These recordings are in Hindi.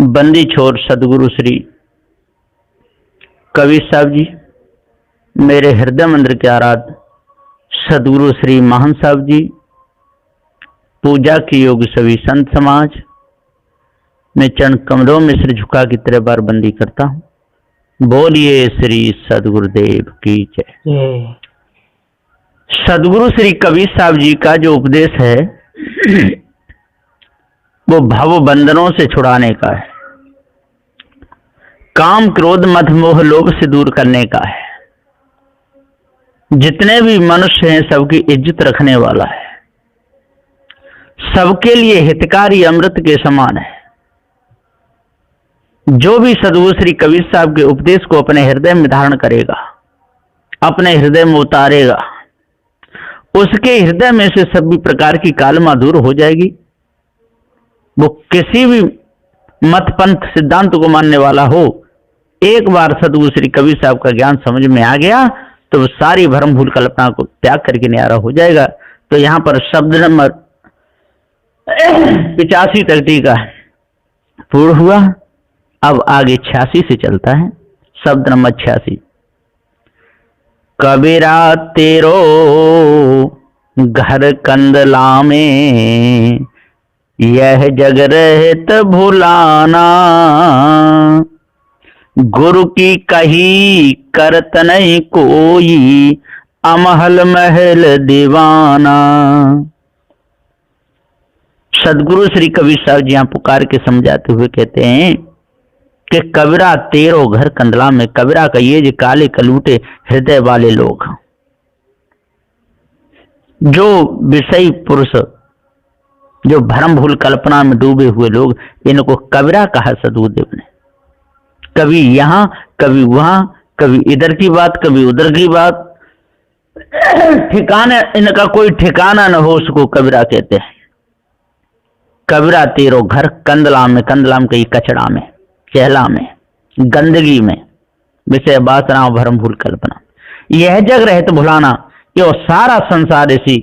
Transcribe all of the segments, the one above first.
बंदी छोर सदगुरु श्री कबीर साहब जी, मेरे हृदय मंदिर के आराध्य सदगुरु श्री महान साहब जी, पूजा की योग सभी संत समाज, मैं चरण कमलों में सिर झुका की तरह बार बंदी करता हूँ। बोलिए श्री सदगुरुदेव की जय। सदगुरु श्री कबीर साहब जी का जो उपदेश है वो भव बंधनों से छुड़ाने का है, काम क्रोध मद मोह लोभ से दूर करने का है, जितने भी मनुष्य हैं सबकी इज्जत रखने वाला है, सबके लिए हितकारी अमृत के समान है। जो भी सदगुरु श्री कबीर साहब के उपदेश को अपने हृदय में धारण करेगा, अपने हृदय में उतारेगा, उसके हृदय में से सभी प्रकार की कालमा दूर हो जाएगी। वो किसी भी मत पंथ सिद्धांत को मानने वाला हो, एक बार सदगुरु श्री कबीर साहब का ज्ञान समझ में आ गया तो वो सारी भ्रम भूल कल्पना को त्याग करके न्यारा हो जाएगा। तो यहाँ पर शब्द नंबर 85 तक टीका पूर्ण हुआ। अब आगे 86 से चलता है। शब्द नंबर 86। कबीरा तेरो घर कंदला में, यह जग रहत भुलाना, गुरु की कही करत नहीं कोई, अमहल महल दीवाना। सदगुरु श्री कबीर साहब जी यहाँ पुकार के समझाते हुए कहते हैं कि कबीरा तेरो घर कंदला में। कबीरा का ये जो काले कलूटे हृदय वाले लोग, जो विषयी पुरुष, जो भ्रम भूल कल्पना में डूबे हुए लोग, इनको कबीरा कहा सदगुरुदेव ने। कभी यहां कभी वहां, कभी इधर की बात कभी उधर की बात, ठिकाने इनका कोई ठिकाना न हो, उसको कबीरा कहते हैं। कबीरा तेरो घर कंदला में, कंदला में कहीं कचड़ा में, चहला में, गंदगी में, विषय वासना भ्रम भूल कल्पना, यह जग रहत भुलाना। ये सारा संसार इसी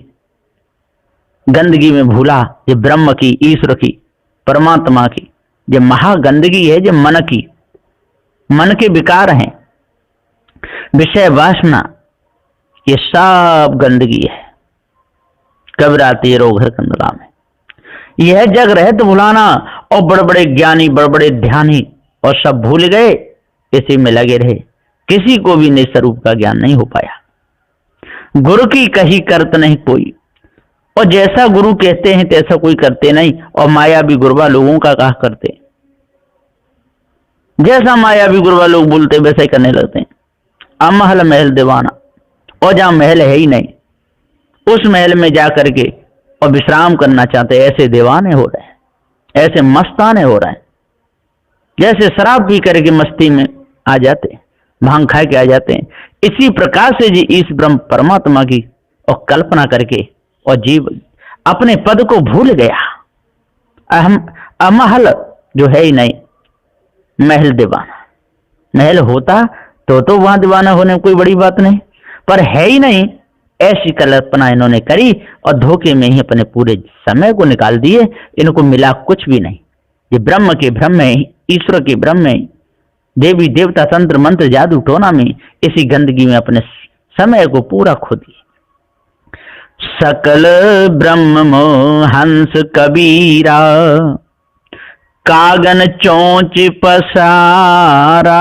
गंदगी में भूला। ये ब्रह्म की, ईश्वर की, परमात्मा की ये महागंदगी है, जो मन की, मन के विकार हैं, विषय वासना, ये सब गंदगी है। कबीरा तेरो घर कंदला में, यह जग रहत भुलाना। और बड़े बड़े ज्ञानी, बड़े बड़े ध्यानी और सब भूल गए, इसी में लगे रहे, किसी को भी निज स्वरूप का ज्ञान नहीं हो पाया। गुरु की कही करत नहीं कोई, और जैसा गुरु कहते हैं तैसा कोई करते नहीं। और मायावी गुरबा लोगों का कहा करते, जैसा मायावी गुरबा लोग बोलते वैसा ही करने लगते हैं। अमहल महल दीवाना, और जहां महल है ही नहीं, उस महल में जा करके और विश्राम करना चाहते, ऐसे दीवाने हो रहे हैं, ऐसे मस्ताने हो रहे हैं, जैसे शराब पी करके मस्ती में आ जाते, भांग खा के आ जाते हैं। इसी प्रकार से जी इस ब्रह्म परमात्मा की और कल्पना करके और जीव अपने पद को भूल गया। अमहल जो है ही नहीं, महल दीवाना। महल होता तो वहां दीवाना होने में कोई बड़ी बात नहीं, पर है ही नहीं, ऐसी कल्पना इन्होंने करी और धोखे में ही अपने पूरे समय को निकाल दिए। इनको मिला कुछ भी नहीं। ये ब्रह्म के ब्रह्म में, ईश्वर के ब्रह्म में, देवी देवता तंत्र मंत्र जादू टोना में, इसी गंदगी में अपने समय को पूरा खो दिए। सकल ब्रह्म मोह हंस कबीरा, कागन चोंच पसारा,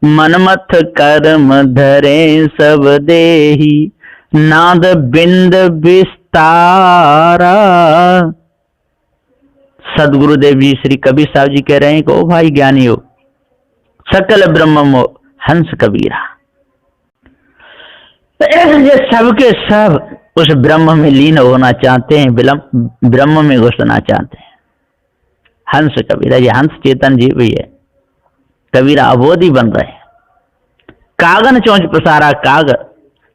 मनमथ कर्म धरे सब देही, नाद बिंद विस्तारा। सदगुरुदेव जी श्री कबीर साहब जी कह रहे हैं कि ओ भाई ज्ञानियों, सकल ब्रह्म हंस कबीरा, ये सबके सब उस ब्रह्म में लीन होना चाहते हैं, ब्रह्म में घुसना चाहते हैं। हंस कबीरा, ये हंस चेतन जीव ही है, कबीरा अबोधी बन रहे हैं। कागन चोंच पसारा, काग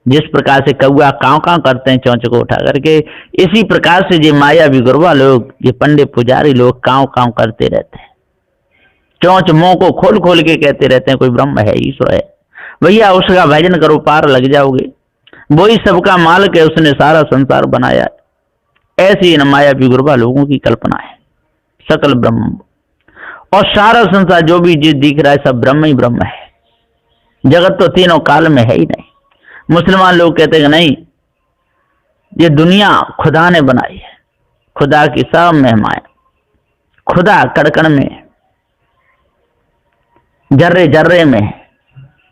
जिस प्रकार से कौआ काव काव करते हैं चोंच को उठा करके, इसी प्रकार से ये मायावी गुरबा लोग, ये पंडित पुजारी लोग काव काव करते रहते हैं, चोंच मुंह को खोल खोल के कहते रहते हैं कोई ब्रह्म है, ईश्वर है। भैया उसका भजन करो, पार लग जाओगे। वही सबका मालिक है, उसने सारा संसार बनाया। ऐसी इन मायावी गुरबा लोगों की कल्पना है। सकल ब्रह्म और सारा संसार जो भी चीज दिख रहा है सब ब्रह्म ही ब्रह्म है। जगत तो तीनों काल में है ही नहीं। मुसलमान लोग कहते हैं कि नहीं, ये दुनिया खुदा ने बनाई है, खुदा की सब महिमाएं, खुदा कड़कड़ में, जर्रे जर्रे में।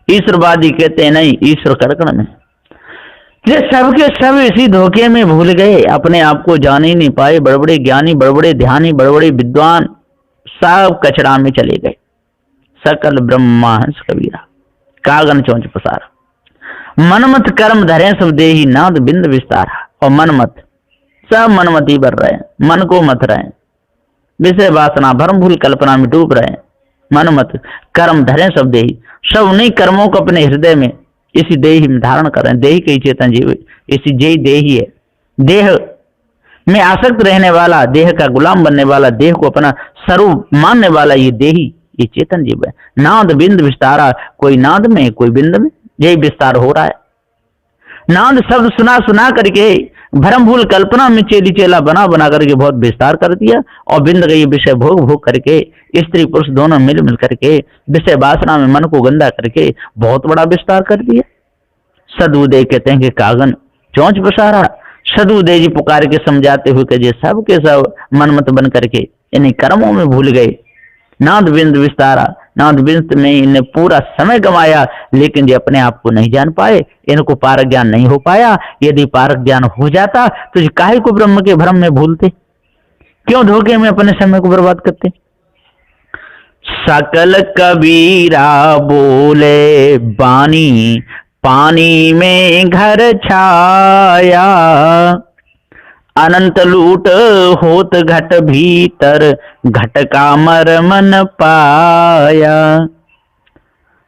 ईश्वरवादी कहते हैं नहीं, ईश्वर कड़कड़ में। ये सबके सब इसी धोखे में भूल गए, अपने आप को जान ही नहीं पाए। बड़े बड़े ज्ञानी, बड़े बड़े ध्यानी, बड़े बड़े विद्वान सब कचड़ा में चले गए। सकल ब्रह्मांस कबीरा, कागन चौंच पसारा। मनमत कर्म धरे सब देही, नाद बिंद विस्तारा। और मनमत, सब मनमत ही भर रहे हैं, मन को मत रहे हैं, विषय वासना भरम भूल कल्पना में डूब रहे हैं। मनमत कर्म धरे सब देही, सब उन्हीं कर्मों को अपने हृदय में इसी देही में धारण कर रहे हैं। देही कई चेतन जीव, इसी जय देही है। देह में आसक्त रहने वाला, देह का गुलाम बनने वाला, देह को अपना स्वरूप मानने वाला ये देही, ये चेतन जीव है। नाद बिंद विस्तारा, कोई नाद में कोई बिंद में यही विस्तार हो रहा है। नाद शब्द सुना सुना करके भरम भूल कल्पना में चेली चेला बना बना करके बहुत विस्तार कर दिया। और बिंद का ये विषय भोग भोग करके, स्त्री पुरुष दोनों मिल मिल करके विषय वासना में मन को गंदा करके बहुत बड़ा विस्तार कर दिया। सदुदय कहते हैं कि कागन चौंच पसारा। सदुदय जी पुकार के समझाते हुए कि सब के सब मनमत बन करके इन्हीं कर्मों में भूल गए। नाद बिंद विस्तारा, नाद बिंद में इन्हें पूरा समय गंवाया, लेकिन ये अपने आप को नहीं जान पाए, इनको पारक ज्ञान नहीं हो पाया। यदि पारक ज्ञान हो जाता तो ये काहे को ब्रह्म के भ्रम में भूलते, क्यों धोखे में अपने समय को बर्बाद करते। सकल कबीरा बोले बानी, पानी में घर छाया। अनंत लूट होत घट भीतर, घट का मरमन पाया।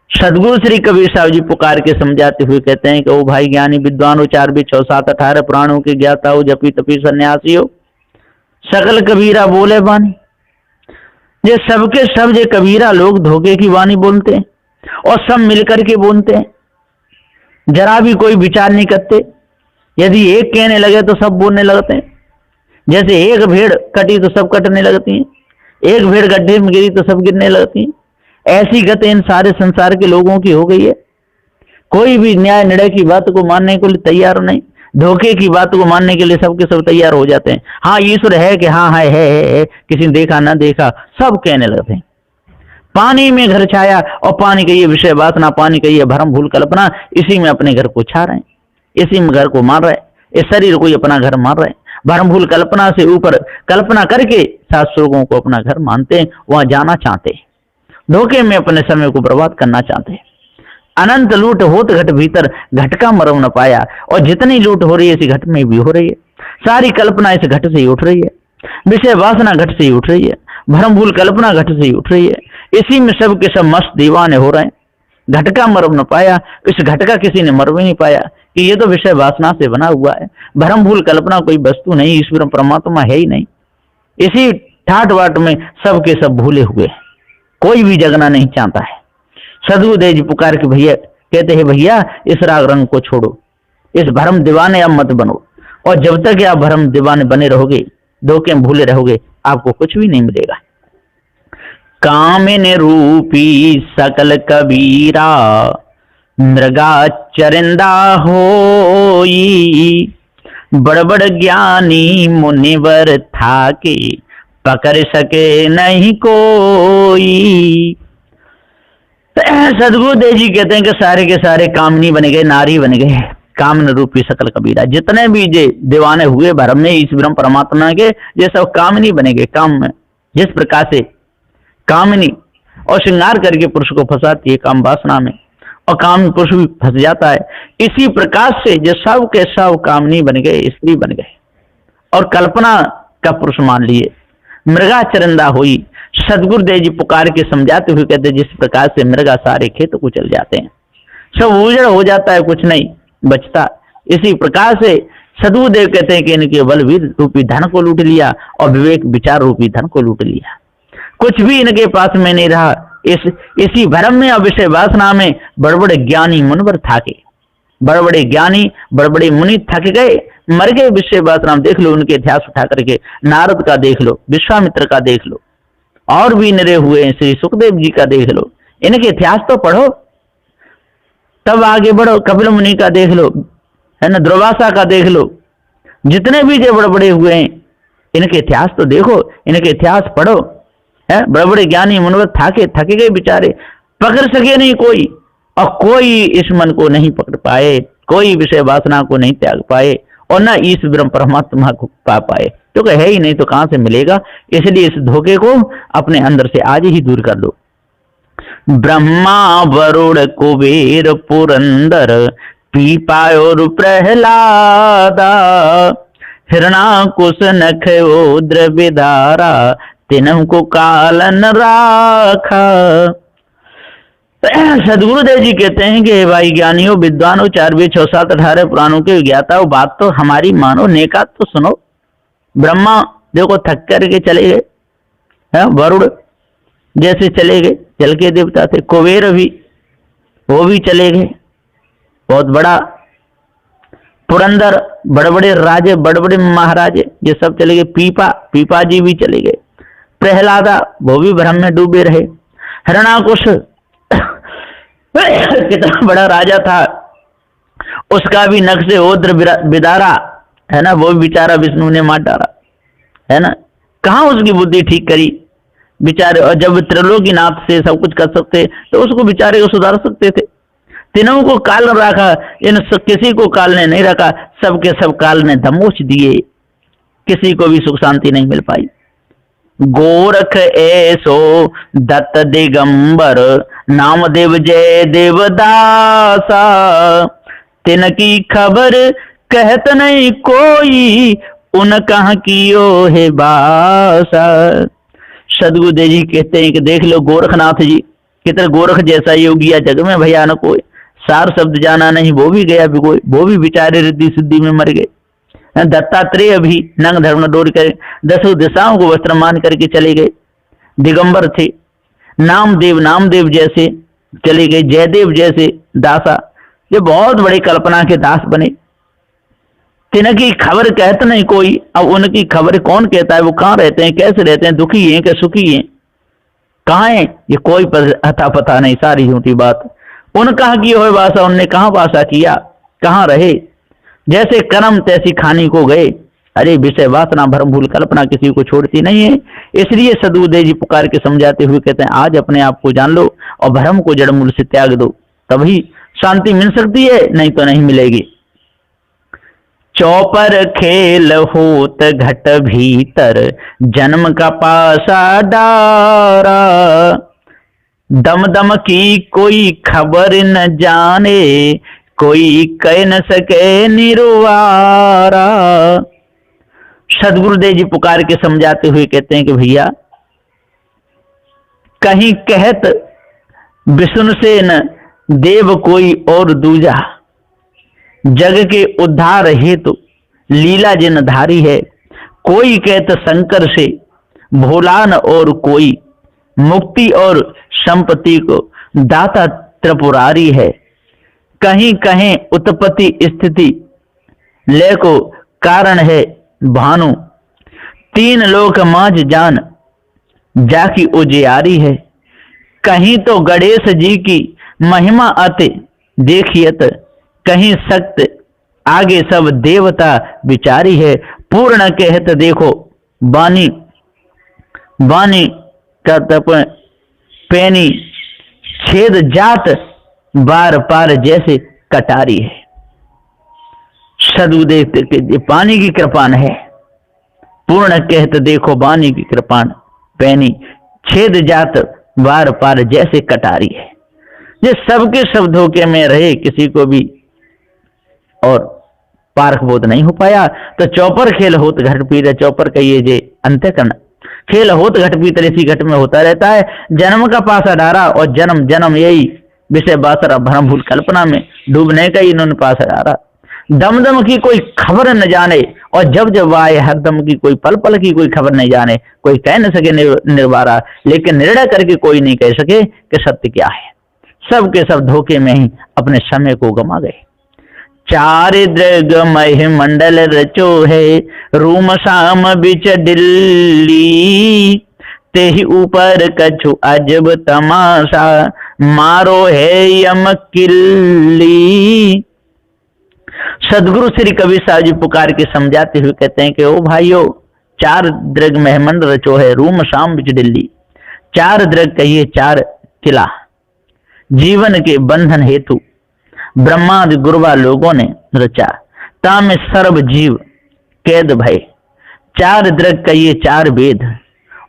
सदगुरु श्री कबीर साहब जी पुकार के समझाते हुए कहते हैं कि ओ भाई ज्ञानी विद्वान हो, 4 भी 6 7 18 पुराणों के ज्ञाता हो, जपी तपी सन्यासी हो, सकल कबीरा बोले बानी। ये सबके सब ये कबीरा लोग धोखे की वाणी बोलते हैं और सब मिलकर के बोलते हैं, जरा भी कोई विचार नहीं करते। यदि एक कहने लगे तो सब बोलने लगते हैं। जैसे एक भेड़ कटी तो सब कटने लगती हैं, एक भेड़ गड्ढे में गिरी तो सब गिरने लगती हैं। ऐसी गत इन सारे संसार के लोगों की हो गई है। कोई भी न्याय निर्णय की बात को मानने के लिए तैयार नहीं, धोखे की बात को मानने के लिए सबके सब तैयार हो जाते हैं। हाँ ईश्वर है कि हाँ है, किसी ने देखा ना देखा, सब कहने लगते हैं। पानी में घर छाया, और पानी का ये विषय वासना, पानी का ये भरम भूल कल्पना, इसी में अपने घर को छा रहे हैं, इसी में घर को मार रहे हैं, इस शरीर को ही अपना घर मार रहे हैं। भरम भूल कल्पना से ऊपर कल्पना करके शास्त्रों को अपना घर मानते हैं, वहां जाना चाहते हैं, धोखे में अपने समय को बर्बाद करना चाहते हैं। अनंत लूट होत घट भीतर, घट का मरम न पाया। और जितनी लूट हो रही है इसी घट में भी हो रही है। सारी कल्पना इस घट से ही उठ रही है, विषय वासना घट से ही उठ रही है, भरम भूल कल्पना घट से ही उठ रही है। इसी में सब के सब मस्त दीवाने हो रहे हैं। घट का मरम न पाया, इस घट का किसी ने मरम ही नहीं पाया कि ये तो विषय वासना से बना हुआ है। भरम भूल कल्पना कोई वस्तु नहीं, ईश्वर परमात्मा है ही नहीं। इसी ठाट वाट में सब के सब भूले हुए, कोई भी जगना नहीं चाहता है। सदगुरुदेव जी पुकार के भैया कहते हैं, भैया इस राग रंग को छोड़ो, इस भरम दीवाने अब मत बनो। और जब तक आप भरम दीवाने बने रहोगे, धोखे में भूले रहोगे, आपको कुछ भी नहीं मिलेगा। कामिन रूपी सकल कबीरा, मृगा चरिंदा होई। बड़ बड़ ज्ञानी मुनिवर थाके, पकड़ सके नहीं कोई। सदगुरुदेव जी कहते हैं कि सारे के सारे कामनी बन गए, नारी बन गए। कामन रूपी सकल कबीरा, जितने भी जे दीवाने हुए भरम में इस ब्रह्म परमात्मा के, ये सब कामनी बनेंगे। काम में जिस प्रकार से कामनी और श्रृंगार करके पुरुष को फंसाती है काम वासना में, और काम पुरुष भी फंस जाता है, इसी प्रकार से जो सब के सब कामनी बन गए, स्त्री बन गए और कल्पना का पुरुष मान लिए। मृगा चरिंदा हुई। सदगुरुदेव जी पुकार के समझाते हुए कहते, जिस प्रकार से मृगा सारे खेत को चल जाते हैं, सब उजड़ हो जाता है, कुछ नहीं बचता, इसी प्रकार से सदगुरुदेव कहते हैं कि इनके बलवीर रूपी धन को लूट लिया और विवेक विचार रूपी धन को लूट लिया। कुछ भी इनके पास में नहीं रहा। इसी भ्रम में और विषय वासना में बड़े बड़े ज्ञानी मुनिवर थाके, बड़े बड़े ज्ञानी बड़े बड़े मुनि थक गए, मर गए विषय वासना। देख लो उनके इतिहास उठा करके, नारद का देख लो, विश्वामित्र का देख लो, और भी निरे हुए हैं। श्री सुखदेव जी का देख लो, इनके इतिहास तो पढ़ो तब आगे बढ़ो। कपिल मुनि का देख लो, है ना, दुर्वासा का देख लो, जितने भी जो बड़े बड़े हुए हैं इनके इतिहास तो देखो, इनके इतिहास पढ़ो। है, बड़े बड़े ज्ञानी मुनिवर थके गए बेचारे, पकड़ सके नहीं कोई, और कोई इस मन को नहीं पकड़ पाए, कोई विषय वासना को नहीं त्याग पाए, और न ईश ब्रह्म परमात्मा को पा पाए, क्योंकि है ही नहीं तो कहां से मिलेगा। इसलिए इस धोखे को अपने अंदर से आज ही दूर कर लो। ब्रह्मा वरुण कुबेर पुरंदर पीपा और प्रहलादा, हिरणाकुश नख ओद्र विदारा, तिन्ह को कालन राखा। सदगुरुदेव जी कहते हैं कि भाई ज्ञानियों, विद्वानों, 4 वेद 6 7 18 पुराणों के ज्ञाता, बात तो हमारी मानो, नेका तो सुनो। ब्रह्मा देखो थक करके चले गए, वरुण जैसे चले गए, जल के देवता थे। कुबेर भी, वो भी चले गए, बहुत बड़ा। पुरंदर, बड़े बड़े राजे, बड़े बड़े महाराजे, ये सब चले गए। पीपा जी भी चले गए। प्रहलादा, वो भी भ्रम में डूबे रहे। हिरणाकुश कितना बड़ा राजा था, उसका भी नख से ओद्र विदारा, है ना, वो भी बेचारा विष्णु ने मार डाला, है ना। कहाँ उसकी बुद्धि ठीक करी बेचारे, और जब त्रिलोकीनाथ से सब कुछ कर सकते तो उसको बेचारे को सुधार सकते थे। तीनों को काल रखा, इन किसी को काल ने नहीं रखा, सबके सब काल ने दमोच दिए, किसी को भी सुख शांति नहीं मिल पाई। गोरख ऐसो दत्त दिगंबर, नामदेव जय देवदासा, तिनकी खबर कहत नहीं कोई, उन कहाँ कियो है बासा। सदगुरुदेव जी कहते हैं कि देख लो गोरखनाथ जी, कितने गोरख जैसा योगिया जग में भयानक कोई, सार शब्द जाना नहीं वो भी गया भिगोए, वो भी बेचारे रिद्धि सिद्धि में मर गए। दत्तात्रेय भी नंग धर्म डोर कर 10 दिशाओं को वस्त्र मान करके चले गए, दिगंबर थे। नामदेव जैसे चले गए, जयदेव जैसे दासा, ये बहुत बड़ी कल्पना के दास बने। तिनकी खबर कहते नहीं कोई, अब उनकी खबर कौन कहता है, वो कहाँ रहते हैं, कैसे रहते हैं, दुखी हैं कि सुखी हैं, कहाँ है, ये कोई अता पता नहीं, सारी झूठी बात। उन कहाँ की हो वासा, उनने कहाँ वासा किया, कहाँ रहे, जैसे कर्म तैसी खानी को गए। अरे विषय वासना भ्रम भूल कल्पना किसी को छोड़ती नहीं है। इसलिए सदगुरुदेव जी पुकार के समझाते हुए कहते हैं आज अपने आप को जान लो और भ्रम को जड़ मूल से त्याग दो, तभी शांति मिल सकती है, नहीं तो नहीं मिलेगी। चौपर खेल होत घट भीतर, जन्म का पासा डारा, दम दम की कोई खबर न जाने, कोई कह न सके निरवारा। सदगुरुदेव जी पुकार के समझाते हुए कहते हैं कि भैया कहीं कहत विष्णु से न देव कोई और दूजा, जग के उद्धार हेतु लीला जिन धारी है, कोई कहत शंकर से भोला न और कोई, मुक्ति और संपत्ति को दाता त्रिपुरारी है, कहीं कहीं उत्पत्ति स्थिति लय को कारण है भानु, 3 लोक माझ जान जाकी उजियारी है, कहीं तो गणेश जी की महिमा अति देखियत, कहीं सक्त आगे सब देवता विचारी है, पूर्ण कहत देखो बानी बानी का तप पैनी, छेद जात बार पार जैसे कटारी है। सदगुरुदेव के पानी की कृपाण है, पूर्ण कहत देखो बानी की कृपाण पैनी, छेद जात बार पार जैसे कटारी है। ये सबके सब धोखे में रहे, किसी को भी और पारख बोध नहीं हो पाया। तो चौपर खेल होत घट पीर, चौपर कहिए जे अंत्यकरण खेल होत घट पीतर, इसी घट में होता रहता है। जन्म का पासा डारा, और जन्म जन्म यही विषय बासरा भ्रम भूल कल्पना में डूबने का ही इन्होंने पासा डारा। दम दम की कोई खबर न जाने, और जब जब आए हर दम की कोई पल पल की कोई खबर नहीं जाने, कोई कह न सके निर्वारा, लेकिन निर्णय करके कोई नहीं कह सके कि सत्य क्या है। सब के सब धोखे में ही अपने समय को गमा गए। चारिद्रगमय मंडल रचो है, रूम शाम बिच दिल्ली, ते ही ऊपर कछु अजब तमाशा, मारो है यम किल्ली। सदगुरु श्री कबीर साहब जी पुकार के समझाते हुए कहते हैं कि ओ भाइयों, चार दृग महमंड रचो है, रूम शाम बिच दिल्ली। चार दृग कहिए चार किला, जीवन के बंधन हेतु ब्रह्मादि गुरुवा लोगों ने रचा, तामे सर्व जीव कैद भय। चार दृग कहिए चार वेद,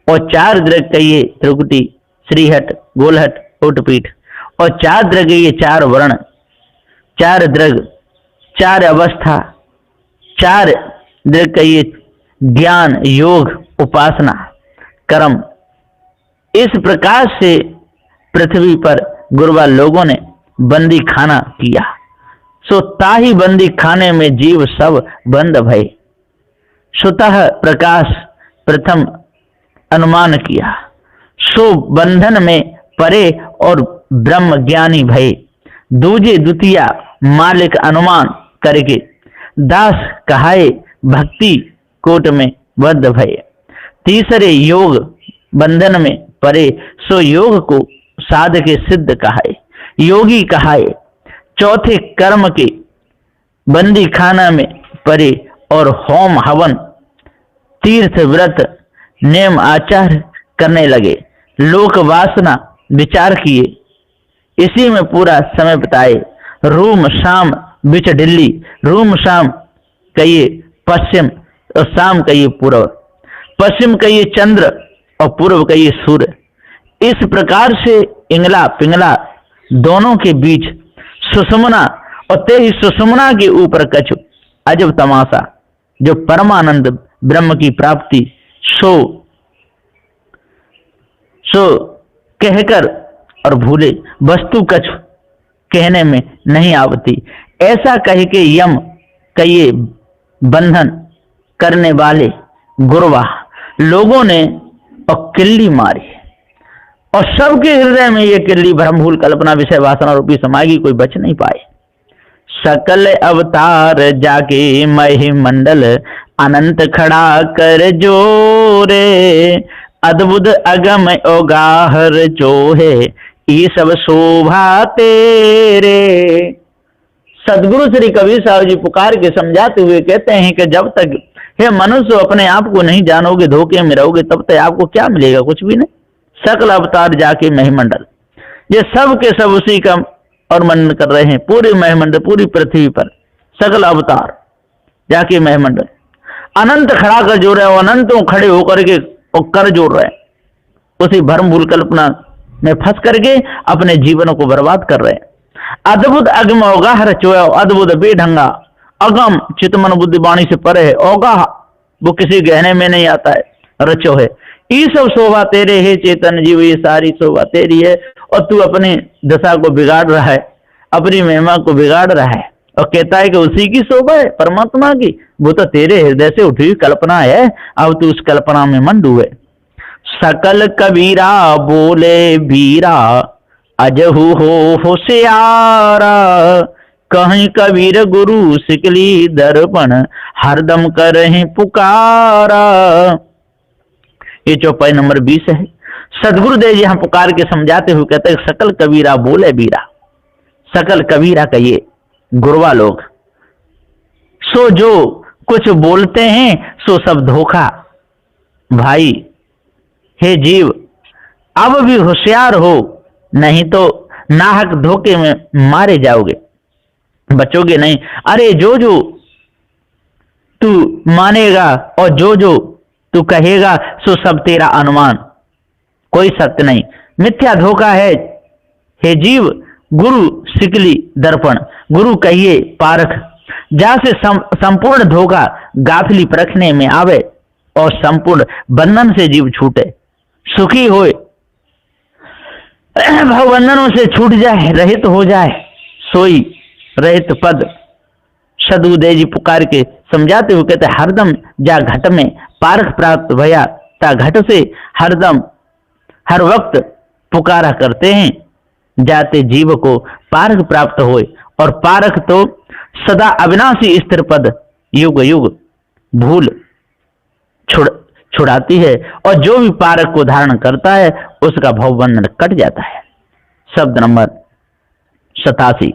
और चार दृग कहिए त्रिकुटी, श्रीहट, गोलहट, ओटपीठ, और चार दृग ये चार वर्ण, चार दृग चार अवस्था, चार दृग कहिए ज्ञान, योग, उपासना, कर्म। इस प्रकार से पृथ्वी पर गुरुवा लोगों ने बंदी खाना किया। सो ताही बंदी खाने में जीव सब बंद भय। स्वतः प्रकाश प्रथम अनुमान किया, सो बंधन में परे और ब्रह्म ज्ञानी भय। दूजे द्वितीया मालिक अनुमान करके, दास कहाए भक्ति कोट में बद्ध भय। तीसरे योग बंधन में परे, सो योग को साधके सिद्ध कहाए, योगी कहाए। चौथे कर्म के बंदी खाना में परे और होम हवन, तीर्थ व्रत, नेम आचार करने लगे। लोक वासना विचार किए, इसी में पूरा समय बिताए। रूम शाम बिच दिल्ली, रूम शाम कहिए पश्चिम और शाम कहिए पूर्व, पश्चिम कहिए चंद्र और पूर्व कहिए सूर्य। इस प्रकार से इंगला पिंगला दोनों के बीच सुषुम्ना, और ते ही सुषुम्ना के ऊपर कछु अजब तमाशा, जो परमानंद ब्रह्म की प्राप्ति सो कहकर और भूले, वस्तु कछु कहने में नहीं आवती। ऐसा कह के यम कहिए बंधन करने वाले गुरुवा लोगों ने और किल्ली मारी, और सबके हृदय में ये किल्ली भ्रम भूल कल्पना विषय वासना रूपी समागी, कोई बच नहीं पाए। सकल अवतार जाके महि मंडल, अनंत खड़ा कर जोरे। अद्भुत अगम ओगाहर चोहे, ये सब शोभा तेरे। सदगुरु श्री कबीर साहब जी पुकार के समझाते हुए कहते हैं कि जब तक हे मनुष्य अपने आप को नहीं जानोगे, धोखे में रहोगे, तब तक आपको क्या मिलेगा? कुछ भी नहीं। सकल अवतार जाके महिमंडल, ये सब के सब उसी का और मनन कर रहे हैं। पूरे महिमंडल, पूरी पृथ्वी पर सकल अवतार जाके महिमंडल, अनंत खड़ा कर जोड़ रहे हैं, अनंतों खड़े होकर के और कर जोड़ रहे हैं, उसी भ्रम भूल कल्पना में फंस करके अपने जीवन को बर्बाद कर रहे हैं। अद्भुत अगम अवगाह रचोया, अद्भुत बेढंगा अगम चितमन बुद्धि वाणी से परे है। अवगाह वो किसी गहने में नहीं आता है, रचो है। ये सब शोभा तेरे है चेतन जीव, ये सारी शोभा तेरी है, और तू अपनी दशा को बिगाड़ रहा है, अपनी महिमा को बिगाड़ रहा है, और कहता है कि उसी की शोभा है परमात्मा की। वो तो तेरे हृदय से उठी हुई कल्पना है, अब तू उस कल्पना में मन डूबे। सकल कबीरा बोले बीरा, अजहू हो होशियारा। कहीं कबीर गुरु सिकली दर्पण, हरदम करहीं पुकारा। ये चौपाई नंबर 20 है। सदगुरुदेव जी यहाँ पुकार के समझाते हुए कहते हैं सकल कबीरा बोले बीरा। सकल कबीरा कहिए गुरुवा लोग, सो जो कुछ बोलते हैं सो सब धोखा। भाई हे जीव, अब भी होशियार हो, नहीं तो नाहक धोखे में मारे जाओगे, बचोगे नहीं। अरे जो जो तू मानेगा और जो जो तू कहेगा सो सब तेरा अनुमान, कोई सत्य नहीं, मिथ्या धोखा है। हे जीव, गुरु सिकली दर्पण, गुरु कहिए पारख, जहां से संपूर्ण धोखा गाफिली परखने में आवे और संपूर्ण बंधन से जीव छूटे, सुखी होए, भवबंधनों से छूट जाए, रहित हो जाए, सोई रहित पद। सदगुरुदेव जी पुकार के समझाते हुए कहते हरदम जा घट में पारख प्राप्त भया, ता घट से हरदम हर वक्त पुकारा करते हैं, जाते जीव को पारख प्राप्त होए। और पारख तो सदा अविनाशी स्थिर पद, युग युग भूल छुड़ाती है, और जो भी पारक को धारण करता है उसका भवबंधन कट जाता है। शब्द नंबर 87।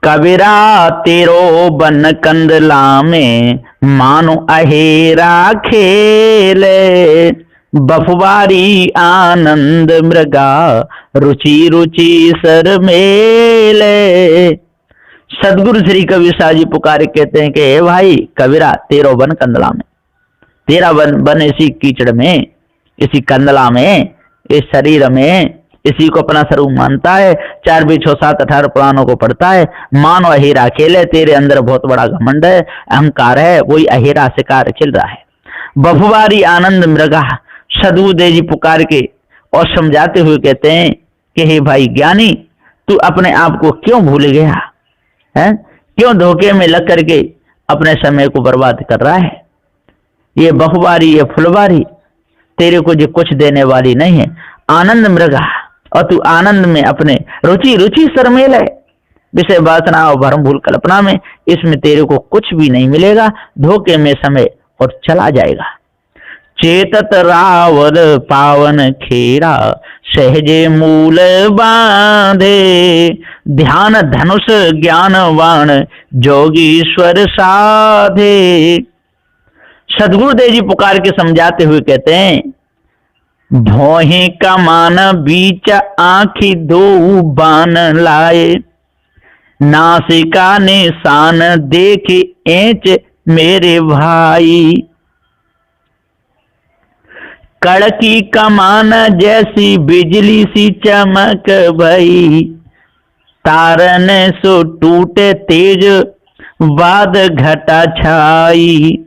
कबीरा तेरो बन कंदला में, मानो अहेरा खेले, बफवारी आनंद मृगा, रुचि रुचि सर मेले। सदगुरु श्री कबीर साहब जी पुकारे कहते हैं कि हे भाई कबीरा, तेरो बन कंदला में, तेरा बन इसी कीचड़ में, इसी कंदला में, इस शरीर में, इसी को अपना स्वरूप मानता है, 4 भी 6 7 18 पुराणों को पढ़ता है। मानो अहेरा खेले, तेरे अंदर बहुत बड़ा घमंड है, अहंकार है, वही अहेरा शिकार खेल रहा है। बफवारी आनंद मृगा, सदगुरुदेव जी पुकार के और समझाते हुए कहते हैं कि हे भाई ज्ञानी, तू अपने आप को क्यों भूल गया है? क्यों धोखे में लग करके अपने समय को बर्बाद कर रहा है? ये बफवारी, ये फुलवारी तेरे को जो कुछ देने वाली नहीं है। आनंद मृगा, और तू आनंद में अपने रुचि रुचि सरमेल है, विषय वासना और भ्रम भूल कल्पना में, इसमें तेरे को कुछ भी नहीं मिलेगा, धोखे में समय और चला जाएगा। चेतत रावल पावन खेरा, सहजे मूल बांधे, ध्यान धनुष ज्ञानवान, जोगीश्वर साधे। सदगुरुदेव जी पुकार के समझाते हुए कहते हैं, भौहे का मान बीच आंखी दो बान लाए, नासिका निशान देखे एंच मेरे भाई, कड़की कमान जैसी बिजली सी चमक भई, तारन सो टूटे तेज बाद घटा छाई,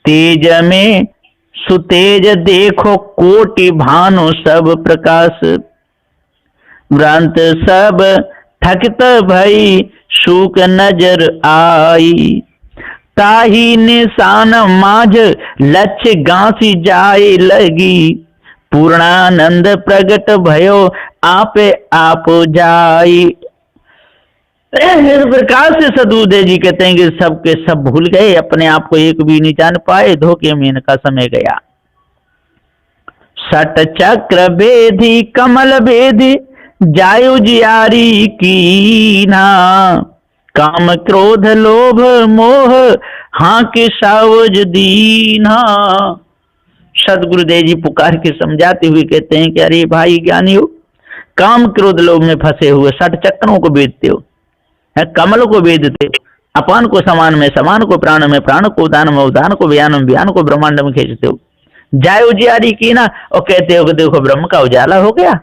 तेज में सुतेज देखो कोटि भानु सब प्रकाश, व्रांत सब थकित भई शूक नजर आई, ताही निशान माझ लक्ष्य गांसी जाए लगी, पूर्णानंद प्रगट भयो आपे आप जाई। इस प्रकार से सदगुरुदेव जी कहते हैं कि सबके सब भूल गए, अपने आप को एक भी नहीं जान पाए, धोखे में इनका समय गया। सट चक्र बेधी कमल बेधी, जायु जियारी कीना, काम क्रोध लोभ मोह हाँ के सावज दीना। सदगुरुदेव जी पुकार के समझाते हुए कहते हैं कि अरे भाई ज्ञानी हो, काम क्रोध लोभ में फंसे हुए 60 चक्रों को बेचते हो, कमल को बेचते हो, अपान को समान में, समान को प्राण में, प्राण को उदान में, उदान को व्यान में, व्यान को ब्रह्मांड में खींचते हो, जाय उजियारी की ना, और कहते हो कि देखो ब्रह्म का उजाला हो गया।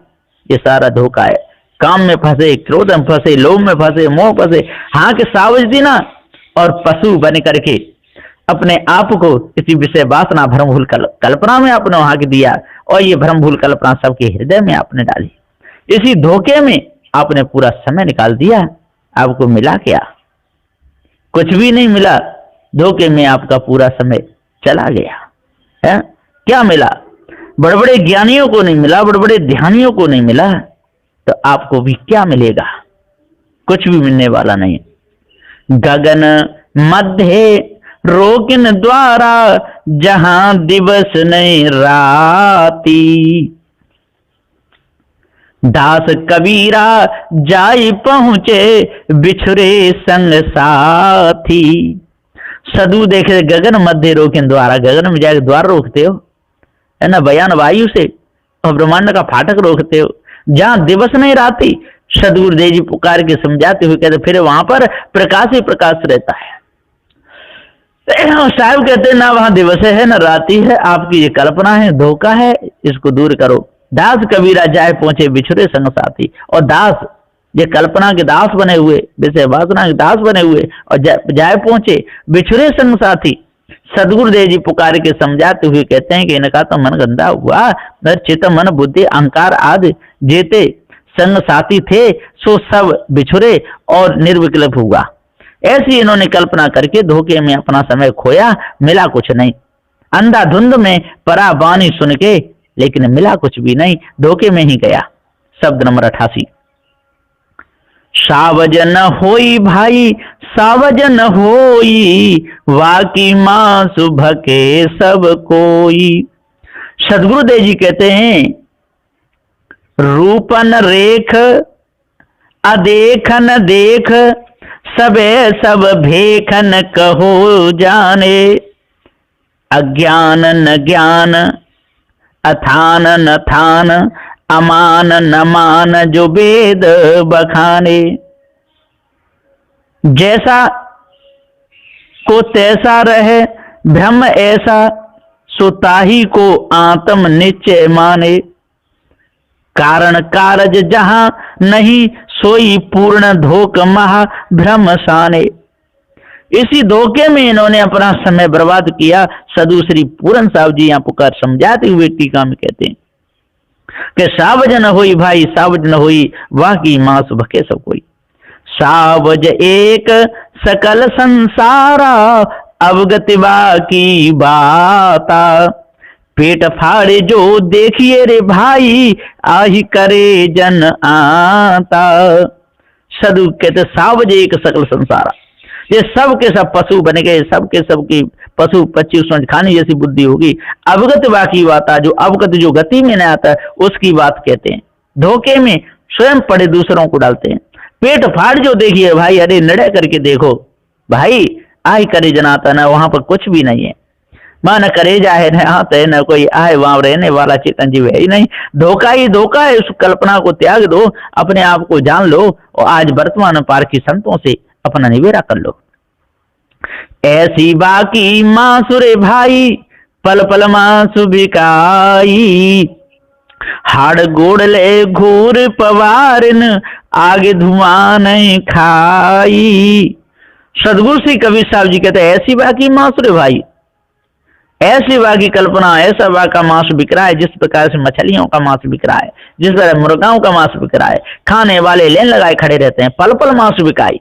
ये सारा धोखा है। काम में फंसे, क्रोध में फंसे, लोभ में फंसे, मोह फंसे, हाँ के सावज दीना, और पशु बन करके अपने आप को किसी विषय वासना भ्रम भूल कल्पना में आपने वहां के दिया, और ये भ्रम भूल कल्पना सबके हृदय में आपने डाली। इसी धोखे में आपने पूरा समय निकाल दिया। आपको मिला क्या? कुछ भी नहीं मिला। धोखे में आपका पूरा समय चला गया है। क्या मिला? बड़े बड़े ज्ञानियों को नहीं मिला, बड़े बड़े ध्यानियों को नहीं मिला, तो आपको भी क्या मिलेगा? कुछ भी मिलने वाला नहीं। गगन मध्य रोकिन द्वारा, जहां दिवस नहीं राती, दास कबीरा जाई पहुंचे, बिछुरे संग साथी। सदु देखे गगन मध्य रोकिन द्वारा, गगन में जाके द्वार रोकते हो है ना, बयान वायु से, और ब्रह्मांड का फाटक रोकते हो, जहां दिवस नहीं राती। सदगुरुदेव जी पुकार के समझाते हुए कहते फिर वहां पर प्रकाश ही प्रकाश रहता है। साहब कहते ना वहां दिवस है ना राती है, आपकी ये कल्पना है, धोखा है, इसको दूर करो। दास कबीरा जाए पहुंचे, बिछुरे संग साथी। और दास ये कल्पना के दास बने हुए, विषय वासना के दास बने हुए, और जाए पहुंचे बिछुरे संग साथी। सदगुरुदेव जी पुकार के समझाते हुए कहते हैं कि इनका तो मन गंदा हुआ, चित्त मन बुद्धि अहंकार आदि जेते संग साथी थे, सो सब बिछुरे और निर्विकल्प हुआ। ऐसी इन्होंने कल्पना करके धोखे में अपना समय खोया, मिला कुछ नहीं। अंधाधुंध में परा बानी सुन के, लेकिन मिला कुछ भी नहीं, धोखे में ही गया। शब्द नंबर 88। सावज न होई भाई सावज न होई, वाकी मां सुबह के सब कोई। सदगुरुदेव जी कहते हैं, रूपन रेख अदेखन देख, सबे सब भेखन कहो जाने। अज्ञान न ज्ञान अथान न थान, अमान न मान जो वेद बखाने। जैसा को तैसा रहे भ्रम ऐसा, सो ताही को आत्म निश्चय माने। कारण कारज जहां नहीं, सोई पूर्ण धोख महा भ्रम साने। इसी धोखे में इन्होंने अपना समय बर्बाद किया। सदु श्री पूरन साहब जी यहाँ पुकार समझाते हुए टीका में कहते हैं कि सावज न होई भाई सावज न होई, वाकी मास भके सब कोई। सावज एक सकल संसारा, अवगति बाकी बाता। पेट फाड़े जो देखिए रे भाई, आही करे जन आता। सदु कहते सावज एक सकल संसारा, ये सब के सब पशु बन गए, सब के सब की पशु पक्षी उसमें खाने जैसी बुद्धि होगी। अवगत बाकी बात, जो अवगत जो गति में नहीं आता उसकी बात कहते हैं। धोखे में स्वयं पड़े दूसरों को डालते हैं। पेट फाड़ जो देखिए भाई, अरे नड़े करके देखो भाई, आय करे जनाता ना, वहां पर कुछ भी नहीं है। मां न करेजा है न हाथ है, न कोई आए वहां रहने वाला चेतन जीव है ही नहीं। धोखा ही धोखा है। उस कल्पना को त्याग दो, अपने आप को जान लो और आज वर्तमान पारखी संतों से अपना निवेरा कर लो। ऐसी बाकी मासुरे भाई, पल पल मासु बिकाई। हाड़ गोड़ ले घूर पवारन, आगे धुआं नहीं खाई। सदगुरु श्री कबीर साहब जी कहते हैं, ऐसी बाकी मासुरे भाई, ऐसी बाकी कल्पना, ऐसा बा का मांस बिक रहा है जिस प्रकार से मछलियों का मांस बिक रहा है, जिस तरह मुर्गाओं का मांस बिक रहा है। खाने वाले लेन लगाए खड़े रहते हैं, पल पल मांस बिकाई।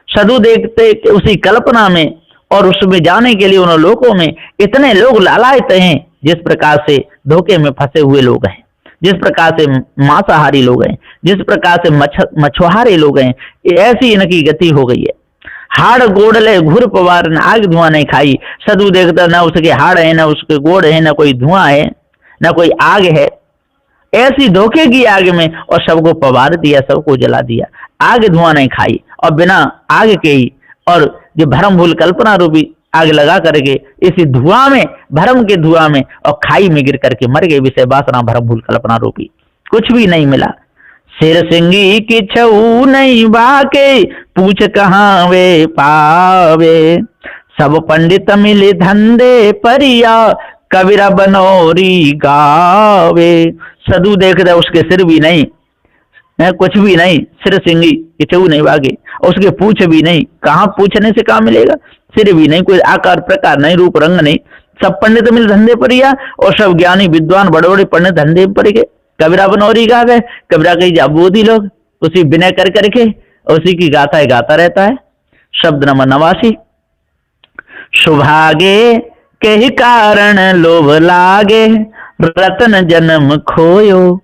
सदु देखते कि उसी कल्पना में और उसमें जाने के लिए उन लोगों में इतने लोग लालायत हैं, जिस प्रकार से धोखे में फंसे हुए लोग हैं, जिस प्रकार से मांसाहारी लोग हैं, जिस प्रकार से मछुआरे लोग हैं, ऐसी इनकी गति हो गई है। हाड़ गोड़ ले घुर पवार, न आग धुआं नहीं खाई। सदु देखता न उसके हाड़ है, न उसके गोड़ है, न कोई धुआं है, न कोई आग है। ऐसी धोखे की आग में और सबको पवार दिया, सबको जला दिया। आग धुआं नहीं खाई और बिना आग के ही, और जो भरम भूल कल्पना रूपी आग लगा करके इसी धुआं में, भरम के धुआं में और खाई में गिर करके मर गए। विषय वासना भरम भूल कल्पना रूपी कुछ भी नहीं मिला। सिर सिंगी की छऊ नहीं बाके, पूछ कहाँ वे पावे। सब पंडित मिले धंधे परिया, कबीरा बनौरी गावे। सदु देख दे उसके सिर भी नहीं है, कुछ भी नहीं। सिर सिंगी की छऊ नहीं बाके, उसके पूछ भी नहीं। कहाँ पूछने से कहाँ मिलेगा? सिर भी नहीं, कोई आकार प्रकार नहीं, रूप रंग नहीं। सब पंडित मिले धंधे परिया, और सब ज्ञानी विद्वान बड़े बड़े पंडित धंधे पर गए। कबीरा बनौरी गावे, कबीरा कही जाबूदी लोग उसी विनय कर करके उसी की गाथा गाता रहता है। शब्द नंबर 89। सुभागे के ही कारण लोभ लागे, रतन जन्म खोयो।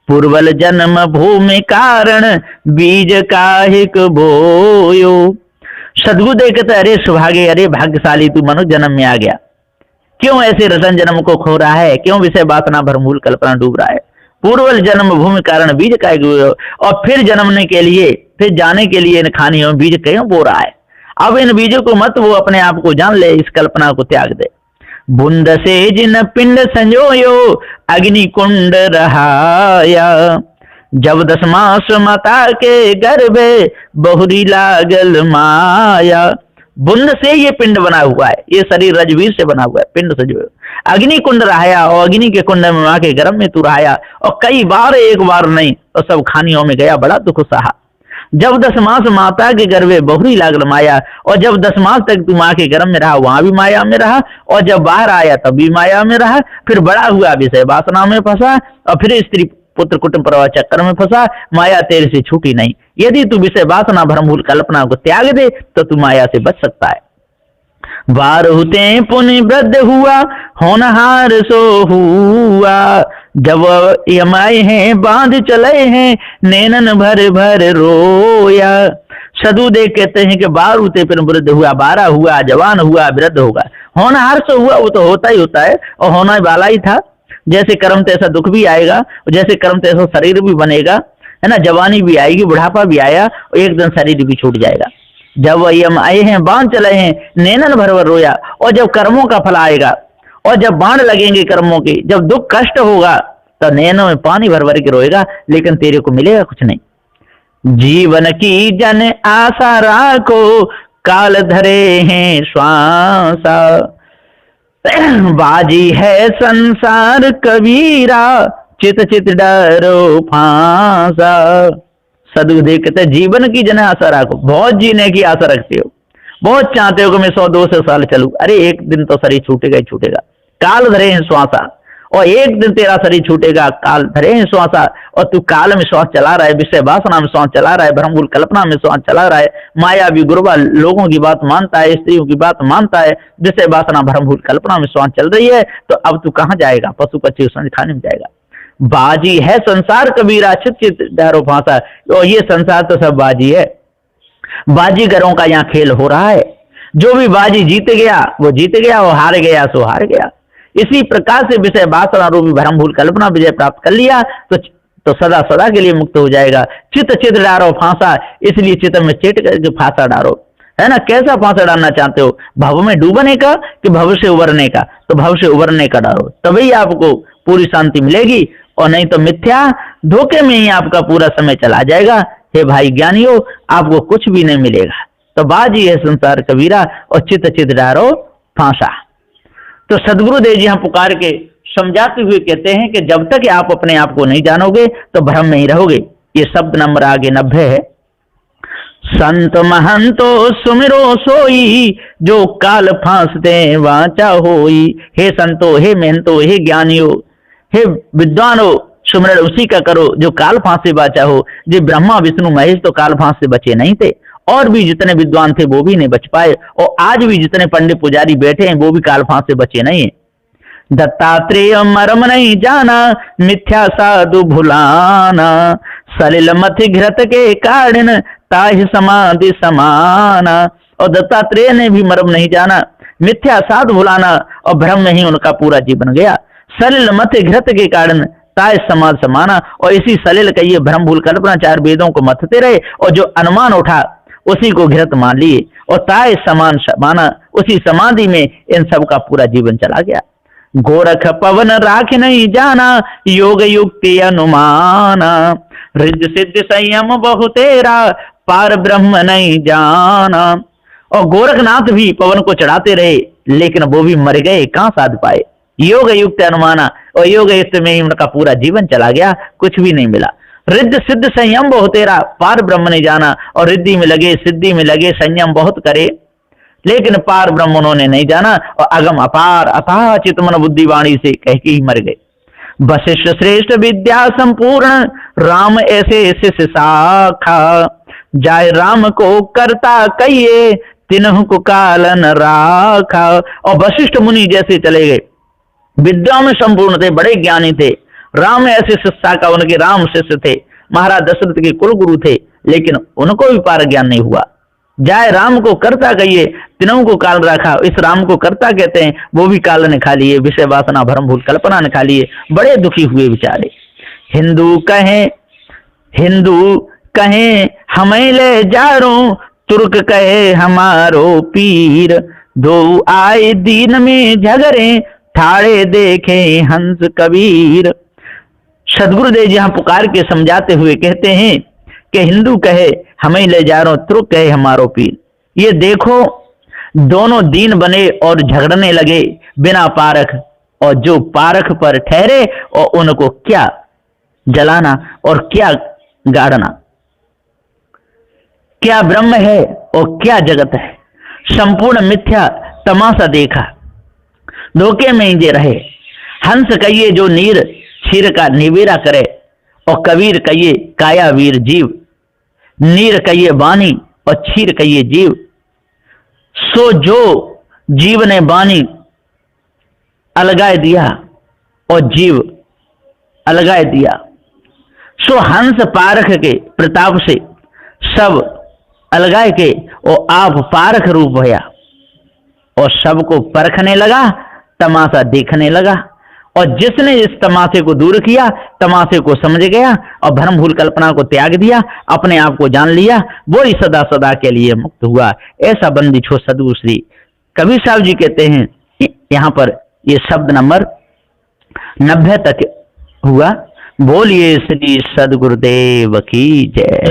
पूर्वल जन्म भूमि कारण, बीज काहिक बोयो। सदगुरु देखते, अरे सुभागे, अरे भाग्यशाली तू मनुष्य जन्म में आ गया। क्यों ऐसे रतन जन्म को खो रहा है? क्यों विषय वासना भरमूल कल्पना डूब रहा है? पूर्वल जन्म भूमि कारण बीज का, और फिर जन्मने के लिए, फिर जाने के लिए इन खानियों में बीज क्यों बो रहा है? अब इन बीजों को मत, वो अपने आप को जान ले, इस कल्पना को त्याग दे। बुंद से जिन पिंड संजोयो, अग्नि कुंड रहाया। जब 10 मास माता के गर्भे, बहुरी लागल माया। बुंद से ये पिंड बना हुआ है, ये शरीर रजवीर से बना हुआ है, पिंड से जो अग्नि कुंड रहाया, और अग्नि के कुंड में मां के गर्भ में तू रहाया, और कई बार, एक बार नहीं, तो सब खानियों में गया, बड़ा दुख सहा। जब 10 मास माता के गर्भे बहुरी लागल माया, और जब 10 मास तक तू मां के गर्भ में रहा, वहां भी माया में रहा, और जब बाहर आया तब भी माया में रहा। फिर बड़ा हुआ, विषय वासना में फंसा, और फिर स्त्री पुत्र कुटुंब परिवार चक्कर में फंसा। माया तेरे से छूटी नहीं। यदि तू विषय वासना भरमूल कल्पना को त्याग दे तो तू माया से बच सकता है। बार होते पुण्य वृद्ध हुआ, होनहार सो हुआ। जब यम आए हैं बांध चले हैं, नैनन भर भर रोया। सदु देख कहते हैं कि बार उते फिर वृद्ध हुआ, बारा हुआ, जवान हुआ, वृद्ध होगा। होना हर्ष हुआ, वो तो होता ही होता है और होना वाला ही था। जैसे कर्म तैसा दुख भी आएगा, जैसे कर्म तैसा शरीर भी बनेगा, है ना। जवानी भी आएगी, बुढ़ापा भी आया और एक दिन शरीर भी छूट जाएगा। जब वही हम आए हैं बांध चले हैं, नैनन भर भर रोया। और जब कर्मों का फल आएगा और जब बाण लगेंगे कर्मों के, जब दुख कष्ट होगा तो नैनों में पानी भर भर के रोएगा, लेकिन तेरे को मिलेगा कुछ नहीं। जीवन की जन आशा राखो, काल धरे हैं श्वासा। बाजी है संसार कबीरा, चित चित डरो फांसा। सदगुरुदेव कहते हैं जीवन की जन आशा राखो, बहुत जीने की आशा रखते हो, बहुत चाहते हो कि मैं 100-200 साल चलूं। अरे एक दिन तो शरीर छूटेगा ही छूटेगा। काल धरे हैं श्वासा, और एक दिन तेरा शरीर छूटेगा। काल धरे हैं श्वासा, और तू काल में श्वास चला रहा है, विषय वासना में श्वास चला रहा है, भ्रमभूल कल्पना में श्वास चला रहा है। माया भी गुरुवा लोगों की बात मानता है, स्त्रियों की बात मानता है, विषय वासना भ्रमभूल कल्पना में श्वास चल रही है। तो अब तू कहाँ जाएगा? पशु पक्षी उसमें खाने में जाएगा। बाजी है संसार कबीरा, चित चित डरो फांसा। और ये संसार तो सब बाजी है, बाजीगरों का यहाँ खेल हो रहा है। जो भी बाजी जीत गया वो जीत गया, और हार गया सो हार गया। इसी प्रकार से विषय वासना रूपी भ्रम भूल कल्पना विजय प्राप्त कर लिया तो सदा सदा के लिए मुक्त हो जाएगा। चित चित डारो फांसा, इसलिए चित में चित करके फांसा डारो, है ना। कैसा फांसा डालना चाहते हो? भव में डूबने का कि भव से उबरने का? तो भव से उबरने का डालो, तभी आपको पूरी शांति मिलेगी, और नहीं तो मिथ्या धोखे में ही आपका पूरा समय चला जाएगा। हे भाई ज्ञानियों, आपको कुछ भी नहीं मिलेगा। तो बाजी है संसार कबीरा, और चित चित डारो फांसा। तो सदगुरुदेव जी यहाँ पुकार के समझाते हुए कहते हैं कि जब तक आप अपने आप को नहीं जानोगे तो भ्रम में ही रहोगे। ये शब्द नंबर आगे 90 है। संत महंतो सुमिरो सोई, जो काल फांसते वाचा होई। हे संतो, हे महंतो, हे ज्ञानियो, हे विद्वानो, सुमिरन उसी का करो जो काल फांस से बाचा हो। जो ब्रह्मा विष्णु महेश तो काल फांस से बचे नहीं थे, और भी जितने विद्वान थे वो भी नहीं बच पाए, और आज भी जितने पंडित पुजारी बैठे हैं वो भी काल फांस से बचे नहीं है। दत्तात्रेय मरम नहीं जाना, मिथ्या साधु भुलाना। सलिल मथि घृत के कारण, ताहि समाधि समाना। और दत्तात्रेय ने भी मरम नहीं जाना, मिथ्या साधु भुलाना, और भ्रम में ही उनका पूरा जीवन गया। सलिल मथि घृत के कारण, ताय समाज समाना। और इसी सलिल का ये भ्रम भूल कल्पना चार वेदों को मथते रहे, और जो अनुमान उठा उसी को घृत मान लिए, और ताय समान समाना, उसी समाधि में इन सब का पूरा जीवन चला गया। गोरख पवन राख नहीं जाना, योग युक्ति अनुमाना। रिद्ध सिद्ध संयम बहु तेरा, पार ब्रह्म नहीं जाना। और गोरखनाथ भी पवन को चढ़ाते रहे, लेकिन वो भी मर गए, कहां साध पाए। योग युक्त अनुमाना, और योग युक्त में ही उनका पूरा जीवन चला गया, कुछ भी नहीं मिला। रिद्ध सिद्ध संयम बहुत तेरा, पार ब्रह्म नहीं जाना। और रिद्धि में लगे, सिद्धि में लगे, संयम बहुत करे, लेकिन पार ब्रह्म उन्होंने नहीं जाना। और अगम अपार अथाह चितमन बुद्धि वाणी से कह के ही मर गए। वशिष्ठ श्रेष्ठ विद्या संपूर्ण, राम ऐसे शिष्य शाखा। जाय राम को करता कहिए, तिन्हु को कालन राखा। और वशिष्ठ मुनि जैसे चले गए, विद्या में संपूर्ण थे, बड़े ज्ञानी थे। राम ऐसे शिष्य का, उनके राम शिष्य थे, महाराज दशरथ के कुल गुरु थे, लेकिन उनको भी पार ज्ञान नहीं हुआ। जाए राम को करता कहिए, तीनों को काल रखा। इस राम को करता कहते हैं, वो भी काल ने खा लिए, विषय वासना भ्रम भूल कल्पना ने खा लिए, बड़े दुखी हुए बेचारे। हिंदू कहें हमें ले जारो, तुर्क कहे हमारो पीर। दो आए दीन में झगड़े, ठाड़े देखे हंस कबीर। सदगुरुदेव जी यहाँ पुकार के समझाते हुए कहते हैं कि हिंदू कहे हमें ले जा रहा, तुर्क कहे हमारो पीर। ये देखो दोनों दीन बने और झगड़ने लगे बिना पारख, और जो पारख पर ठहरे और उनको क्या जलाना और क्या गाड़ना। क्या ब्रह्म है और क्या जगत है, संपूर्ण मिथ्या तमाशा देखा, धोखे में ही रहे। हंस कहिए जो नीर क्षीर का निवेरा करे, और कबीर कहिए काया वीर जीव। नीर कहिए वाणी और क्षीर कहिए जीव। सो जो जीव ने वाणी अलगाए दिया और जीव अलगाए दिया। सो हंस पारख के प्रताप से सब अलगाए के और आप पारख रूप भया और सबको परखने लगा, तमाशा देखने लगा। और जिसने इस तमाशे को दूर किया, तमाशे को समझ गया और भ्रम भूल कल्पना को त्याग दिया, अपने आप को जान लिया, वो ही सदा सदा के लिए मुक्त हुआ। ऐसा बंदी छो सदगुरु श्री कबीर साहब जी कहते हैं। यहाँ पर ये शब्द नंबर 90 तक हुआ। बोलिए श्री सदगुरुदेव की जय।